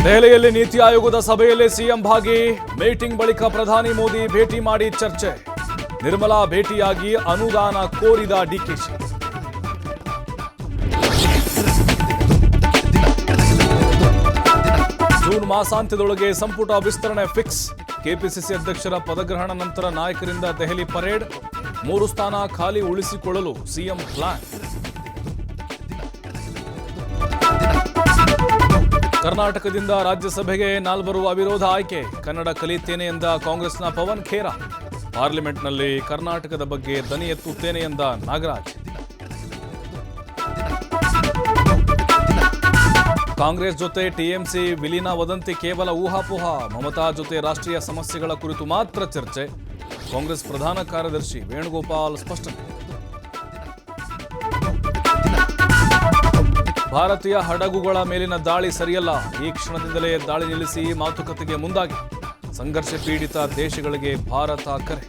ದೆಹಲಿಯಲ್ಲಿ ನೀತಿ ಆಯೋಗದ ಸಭೆಯಲ್ಲಿ ಸಿಎಂ ಭಾಗಿ. ಮೀಟಿಂಗ್ ಬಳಿಕ ಪ್ರಧಾನಿ ಮೋದಿ ಭೇಟಿ ಮಾಡಿ ಚರ್ಚೆ. ನಿರ್ಮಲಾ ಭೇಟಿಯಾಗಿ ಅನುದಾನ ಕೋರಿದ ಡಿಕೆಶಿ. ಜೂನ್ ಮಾಸಾಂತ್ಯದೊಳಗೆ ಸಂಪುಟ ವಿಸ್ತರಣೆ ಫಿಕ್ಸ್. ಕೆಪಿಸಿಸಿ ಅಧ್ಯಕ್ಷರ ಪದಗ್ರಹಣ ನಂತರ ನಾಯಕರಿಂದ ದೆಹಲಿ ಪರೇಡ್. 3 ಸ್ಥಾನ ಖಾಲಿ ಉಳಿಸಿಕೊಳ್ಳಲು ಸಿಎಂ ಪ್ಲಾನ್. ಕರ್ನಾಟಕದಿಂದ ರಾಜ್ಯಸಭೆಗೆ 4 ಅವಿರೋಧ ಆಯ್ಕೆ. ಕನ್ನಡ ಕಲಿಯುತ್ತೇನೆ ಎಂದ ಕಾಂಗ್ರೆಸ್ನ ಪವನ್ ಖೇರಾ. ಪಾರ್ಲಿಮೆಂಟ್ನಲ್ಲಿ ಕರ್ನಾಟಕದ ಬಗ್ಗೆ ದನಿ ಎತ್ತುತ್ತೇನೆ ಎಂದ ನಾಗರಾಜ್. ಕಾಂಗ್ರೆಸ್ ಜೊತೆ ಟಿಎಂಸಿ ವಿಲೀನ ವದಂತಿ ಕೇವಲ ಊಹಾಪೋಹ. ಮಮತಾ ಜೊತೆ ರಾಷ್ಟ್ರೀಯ ಸಮಸ್ಯೆಗಳ ಕುರಿತು ಮಾತ್ರ ಚರ್ಚೆ. ಕಾಂಗ್ರೆಸ್ ಪ್ರಧಾನ ಕಾರ್ಯದರ್ಶಿ ವೇಣುಗೋಪಾಲ್ ಸ್ಪಷ್ಟನೆ. ಭಾರತೀಯ ಹಡಗುಗಳ ಮೇಲಿನ ದಾಳಿ ಸರಿಯಲ್ಲ. ಈ ಕ್ಷಣದಿಂದಲೇ ದಾಳಿ ನಿಲ್ಲಿಸಿ ಮಾತುಕತೆಗೆ ಮುಂದಾಗಿ. ಸಂಘರ್ಷ ಪೀಡಿತ ದೇಶಗಳಿಗೆ ಭಾರತ ಕರೆ.